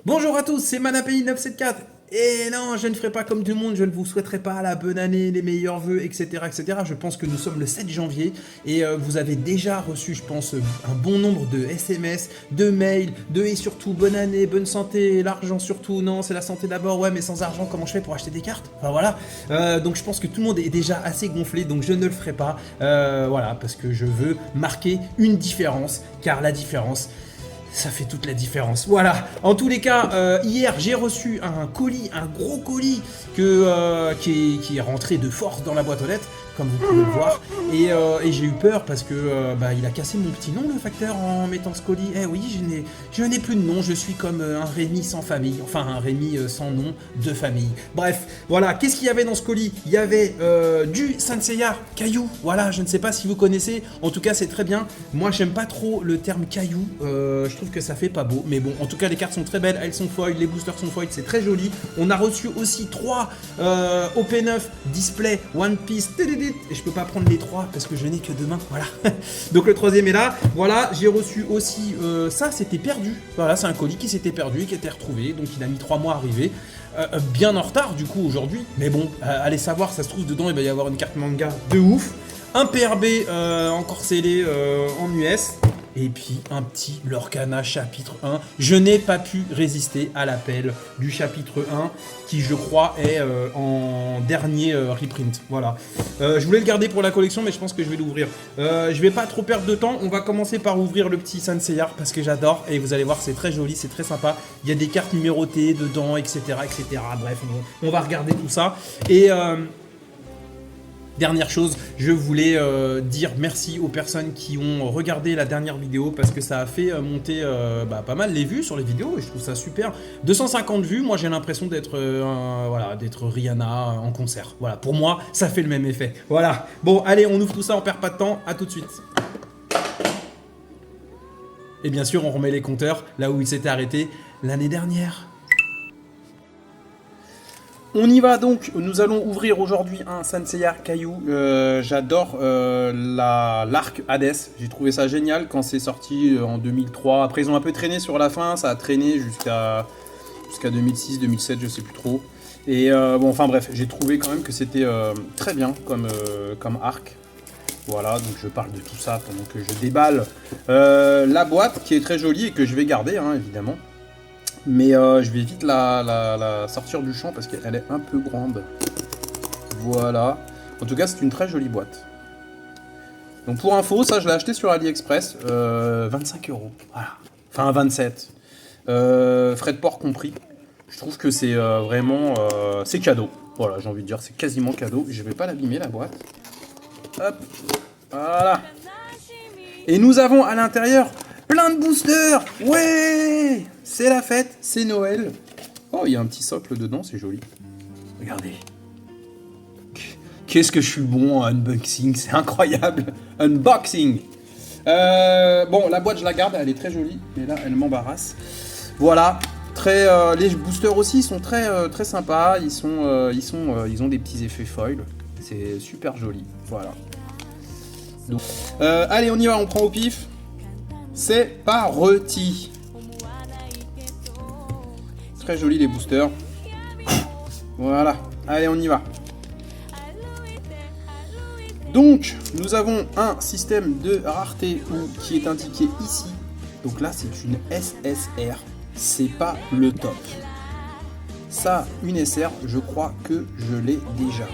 Bonjour à tous, c'est Manapi974. Et non, je ne ferai pas comme tout le monde, je ne vous souhaiterai pas la bonne année, les meilleurs vœux, etc. etc. Je pense que nous sommes le 7 janvier et vous avez déjà reçu, je pense, un bon nombre de SMS, de mails, et surtout bonne année, bonne santé, l'argent surtout. Non, c'est la santé d'abord, ouais, mais sans argent, comment je fais pour acheter des cartes? Enfin voilà. Donc je pense que tout le monde est déjà assez gonflé, donc je ne le ferai pas. Voilà, parce que je veux marquer une différence, car la différence, ça fait toute la différence. Voilà. En tous les cas, hier j'ai reçu un colis, un gros colis qui est rentré de force dans la boîte aux lettres, comme vous pouvez le voir. Et j'ai eu peur parce que il a cassé mon petit nom, le facteur, en mettant ce colis. Eh oui, je n'ai plus de nom. Je suis comme un Rémi sans famille. Enfin, un Rémi sans nom de famille. Bref, voilà. Qu'est-ce qu'il y avait dans ce colis? Il y avait du Sanseiya caillou. Voilà, je ne sais pas si vous connaissez. En tout cas, c'est très bien. Moi, j'aime pas trop le terme caillou. Je trouve que ça fait pas beau. Mais bon, en tout cas, les cartes sont très belles. Elles sont foil. Les boosters sont foil. C'est très joli. On a reçu aussi 3 OP9 display One Piece. Et je peux pas prendre les 3 parce que je n'ai que 2 mains. Voilà. Donc le troisième est là. Voilà. J'ai reçu aussi ça. C'était perdu. Voilà, c'est un colis qui s'était perdu et qui était retrouvé. Donc il a mis 3 mois à arriver. Bien en retard du coup aujourd'hui. Mais bon, allez savoir. Ça se trouve dedans. Il va y avoir une carte manga de ouf. Un PRB encore scellé en US. Et puis un petit Lorcana chapitre 1. Je n'ai pas pu résister à l'appel du chapitre 1 qui je crois est en dernier reprint. Voilà. Je voulais le garder pour la collection mais je pense que je vais l'ouvrir. Je vais pas trop perdre de temps. On va commencer par ouvrir le petit Sanseiya parce que j'adore. Et vous allez voir c'est très joli, c'est très sympa. Il y a des cartes numérotées dedans, etc. etc. Bref, on va regarder tout ça. Et... dernière chose, je voulais dire merci aux personnes qui ont regardé la dernière vidéo parce que ça a fait monter pas mal les vues sur les vidéos et je trouve ça super. 250 vues, moi j'ai l'impression d'être d'être Rihanna en concert. Voilà, pour moi ça fait le même effet. Voilà, bon allez on ouvre tout ça, on perd pas de temps, à tout de suite. Et bien sûr on remet les compteurs là où ils s'étaient arrêtés l'année dernière. On y va donc, nous allons ouvrir aujourd'hui un Sanseiya caillou. J'adore l'arc Hades, j'ai trouvé ça génial quand c'est sorti en 2003. Après ils ont un peu traîné sur la fin, ça a traîné jusqu'à 2006, 2007, je sais plus trop. Et bon enfin bref, j'ai trouvé quand même que c'était très bien comme arc. Voilà, donc je parle de tout ça pendant que je déballe la boîte qui est très jolie et que je vais garder hein, évidemment. Mais je vais vite la sortir du champ parce qu'elle est un peu grande. Voilà. En tout cas, c'est une très jolie boîte. Donc pour info, ça je l'ai acheté sur AliExpress. 25 €. Voilà. Enfin 27. Frais de port compris. Je trouve que c'est vraiment... c'est cadeau. Voilà, j'ai envie de dire, c'est quasiment cadeau. Je vais pas l'abîmer la boîte. Hop. Voilà. Et nous avons à l'intérieur... plein de boosters. Ouais. C'est la fête, c'est Noël. Oh, il y a un petit socle dedans, c'est joli. Regardez. Qu'est-ce que je suis bon en unboxing, c'est incroyable. Unboxing. Bon, la boîte, je la garde, elle est très jolie. Mais là, elle m'embarrasse. Voilà. Les boosters aussi sont très sympas. Ils ont des petits effets foil. C'est super joli. Voilà. Donc, allez, on y va, on prend au pif. C'est parti. Très joli les boosters. Voilà, allez on y va. Donc nous avons un système de rareté qui est indiqué ici. Donc là c'est une SSR. C'est pas le top. Ça, une SR, je crois que je l'ai déjà.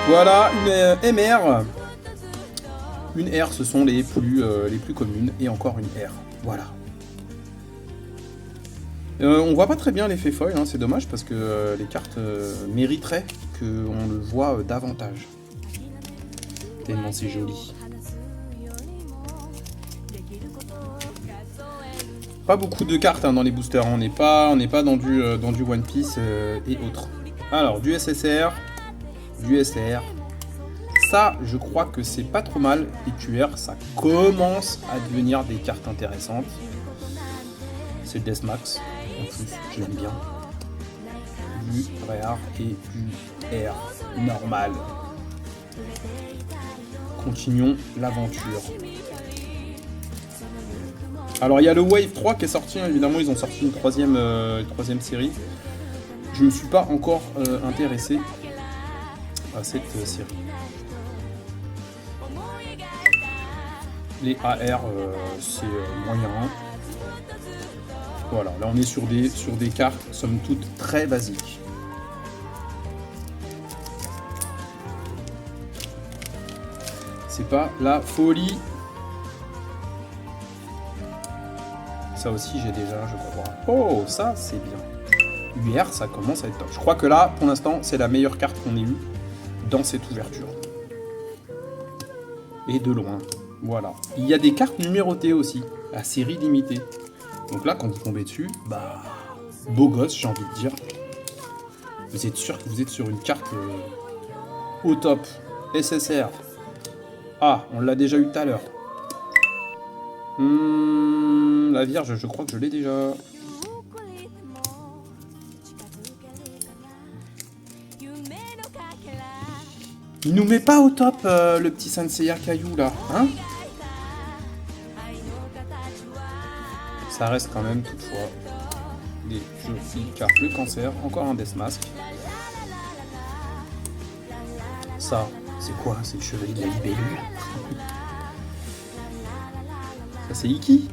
Voilà, une MR. Une R, ce sont les plus communes, et encore une R. Voilà. On voit pas très bien l'effet foil, hein, c'est dommage parce que les cartes mériteraient qu'on le voit davantage. Tellement c'est joli. Pas beaucoup de cartes hein, dans les boosters, on n'est pas dans du One Piece et autres. Alors, du SSR, du SR. Ça, je crois que c'est pas trop mal. Et QR, ça commence à devenir des cartes intéressantes. C'est Deathmax, en plus, je l'aime bien. Du Rare et du R normal. Continuons l'aventure. Alors il y a le Wave 3 qui est sorti, hein. Évidemment ils ont sorti une troisième série. Je me suis pas encore intéressé à cette série. Les AR c'est moyen. Voilà, là on est sur des cartes somme toute très basiques. C'est pas la folie. Ça aussi j'ai déjà, je crois. Oh, ça c'est bien. UR, ça commence à être top. Je crois que là, pour l'instant, c'est la meilleure carte qu'on ait eue dans cette ouverture. Et de loin. Voilà. Il y a des cartes numérotées aussi, à série limitée. Donc là, quand vous tombez dessus, bah, beau gosse, j'ai envie de dire. Vous êtes sûr que vous êtes sur une carte au top. SSR. Ah, on l'a déjà eu tout à l'heure. La Vierge, je crois que je l'ai déjà. Il nous met pas au top, le petit Sanseiya Caillou, là, hein? Ça reste quand même, toutefois, des jolies cartes. Le Cancer, encore un Death Mask. Ça, c'est quoi? C'est le Chevalier de la Libellule. Ça, c'est Iki.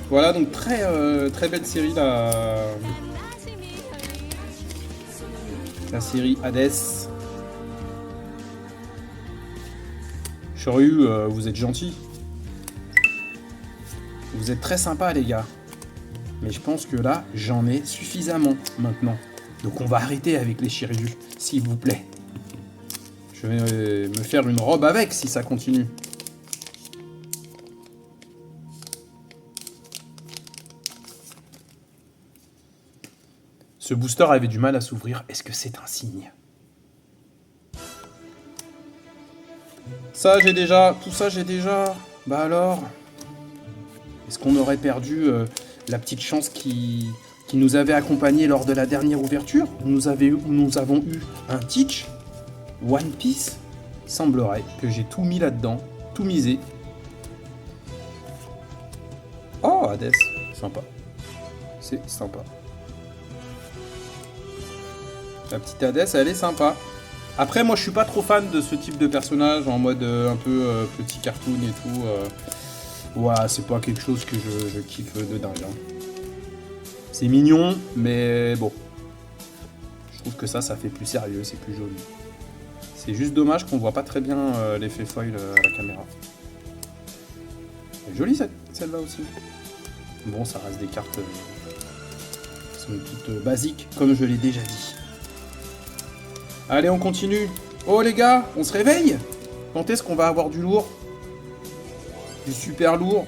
Voilà, donc très belle série, la série Hades. Shoryu, vous êtes gentil. Vous êtes très sympa, les gars. Mais je pense que là, j'en ai suffisamment maintenant. Donc on va arrêter avec les Shiryu, s'il vous plaît. Je vais me faire une robe avec si ça continue. Ce booster avait du mal à s'ouvrir. Est-ce que c'est un signe? Ça, j'ai déjà. Tout ça, j'ai déjà. Bah alors? Est-ce qu'on aurait perdu la petite chance qui nous avait accompagnés lors de la dernière ouverture? Nous avons eu un Teach, One Piece. Il semblerait que j'ai tout mis là-dedans, tout misé. Oh, Hades, sympa. C'est sympa. La petite Hades, elle est sympa. Après, moi, je suis pas trop fan de ce type de personnage en mode un peu petit cartoon et tout. Ouais, c'est pas quelque chose que je kiffe de dingue. Hein. C'est mignon, mais bon. Je trouve que ça fait plus sérieux, c'est plus joli. C'est juste dommage qu'on voit pas très bien l'effet foil à la caméra. Elle est jolie celle-là aussi. Bon, ça reste des cartes qui sont toutes basiques, comme je l'ai déjà dit. Allez, on continue. Oh les gars, on se réveille? Quand est-ce qu'on va avoir du lourd? Du super lourd.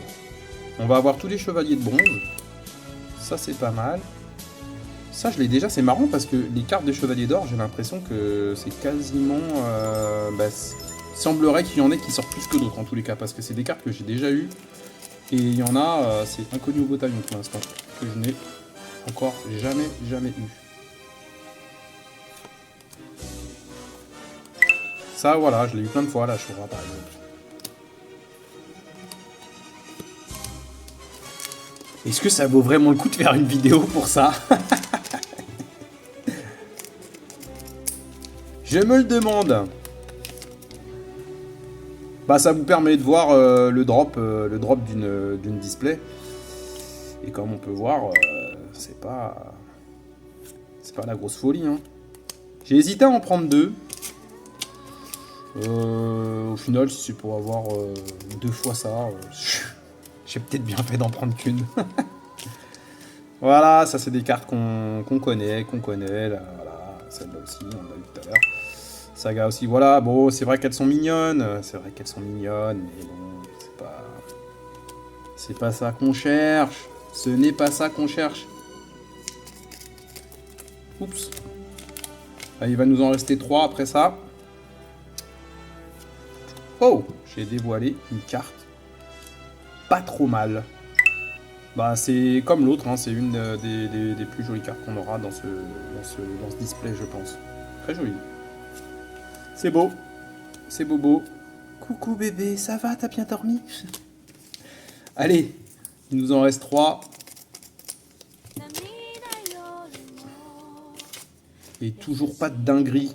On va avoir tous les chevaliers de bronze. Ça, c'est pas mal. Ça, je l'ai déjà. C'est marrant parce que les cartes des chevaliers d'or, j'ai l'impression que c'est quasiment... semblerait qu'il y en ait qui sortent plus que d'autres en tous les cas. Parce que c'est des cartes que j'ai déjà eues. Et il y en a, c'est inconnu au bataillon pour l'instant. Que je n'ai encore jamais eu. Ça, voilà, je l'ai eu plein de fois, la Shura, par exemple. Est-ce que ça vaut vraiment le coup de faire une vidéo pour ça? Je me le demande. Bah, ça vous permet de voir le drop d'une display. Et comme on peut voir, c'est pas la grosse folie. Hein. J'ai hésité à en prendre deux. Au final, si c'est pour avoir deux fois ça, j'ai peut-être bien fait d'en prendre qu'une. Voilà, ça c'est des cartes qu'on connaît. Là, voilà, celle-là aussi, on l'a eu tout à l'heure. Saga aussi, voilà. Bon, c'est vrai qu'elles sont mignonnes. Mais bon, c'est pas ça qu'on cherche. Ce n'est pas ça qu'on cherche. Oups. Là, il va nous en rester 3 après ça. Oh, j'ai dévoilé une carte. Pas trop mal. Bah, c'est comme l'autre, hein, c'est une des plus jolies cartes qu'on aura dans ce display, je pense. Très joli. C'est beau. C'est bobo. Coucou bébé, ça va? T'as bien dormi? Allez, il nous en reste 3. Et toujours pas de dinguerie.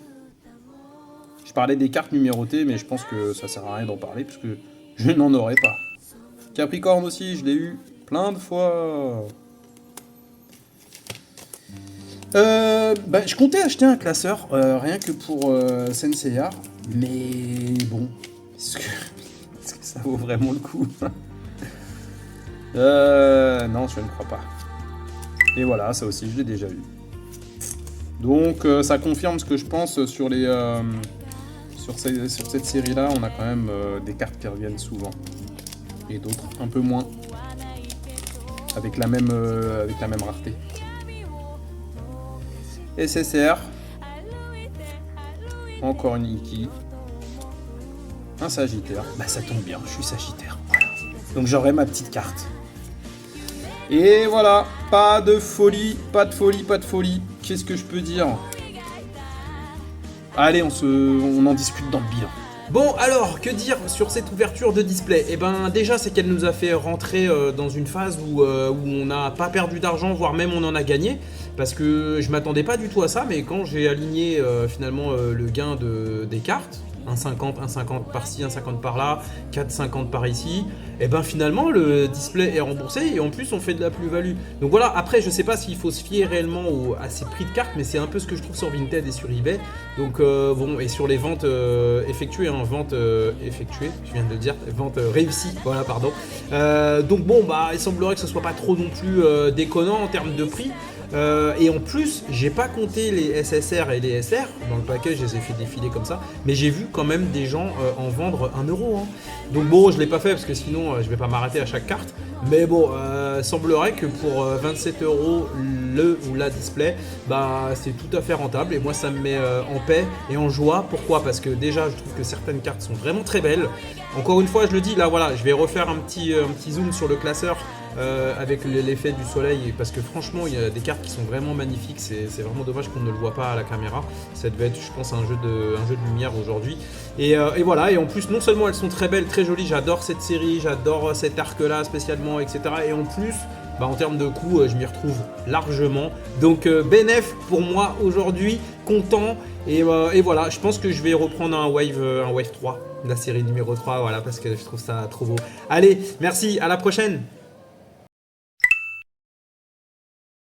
Je parlais des cartes numérotées, mais je pense que ça sert à rien d'en parler, parce que je n'en aurai pas. Capricorne aussi, je l'ai eu plein de fois. Je comptais acheter un classeur, rien que pour Senseiya, mais bon, est-ce que ça vaut vraiment le coup? Non, je ne crois pas. Et voilà, ça aussi, je l'ai déjà eu. Donc, ça confirme ce que je pense sur les... sur cette série-là, on a quand même des cartes qui reviennent souvent. Et d'autres un peu moins. Avec la même rareté. SSR. Encore une Iki. Un Sagittaire. Bah ça tombe bien, je suis Sagittaire. Voilà. Donc j'aurai ma petite carte. Et voilà, pas de folie, pas de folie, pas de folie. Qu'est-ce que je peux dire? Allez, on en discute dans le bilan. Bon, alors, que dire sur cette ouverture de display? Eh ben, déjà, c'est qu'elle nous a fait rentrer dans une phase où on n'a pas perdu d'argent, voire même on en a gagné. Parce que je m'attendais pas du tout à ça, mais quand j'ai aligné finalement le gain des cartes, 1,50 par-ci, 1,50 par-là, 4,50 par ici, et ben finalement le display est remboursé et en plus on fait de la plus-value. Donc voilà, après je sais pas s'il faut se fier réellement à ces prix de cartes, mais c'est un peu ce que je trouve sur Vinted et sur eBay. Donc bon, et sur les ventes effectuées, je viens de le dire, ventes réussies, voilà, pardon. Donc bon, bah il semblerait que ce soit pas trop non plus déconnant en termes de prix. Et en plus, j'ai pas compté les SSR et les SR dans le package, je les ai fait défiler comme ça, mais j'ai vu quand même des gens en vendre 1 euro. Hein. Donc bon, je l'ai pas fait parce que sinon je vais pas m'arrêter à chaque carte. Mais bon, semblerait que pour 27 euros le ou la display, bah c'est tout à fait rentable et moi ça me met en paix et en joie. Pourquoi? Parce que déjà, je trouve que certaines cartes sont vraiment très belles. Encore une fois, je le dis, là voilà, je vais refaire un petit zoom sur le classeur. Avec l'effet du soleil, parce que franchement il y a des cartes qui sont vraiment magnifiques, c'est vraiment dommage qu'on ne le voit pas à la caméra. Ça devait être, je pense, un jeu de lumière aujourd'hui, et voilà. Et en plus, non seulement elles sont très belles, très jolies, j'adore cette série, j'adore cet arc là spécialement, etc. Et en plus, bah, en termes de coût, je m'y retrouve largement. Donc bénéf pour moi aujourd'hui, content. Et voilà, je pense que je vais reprendre un Wave 3, la série numéro 3, voilà, parce que je trouve ça trop beau. Allez, merci, à la prochaine.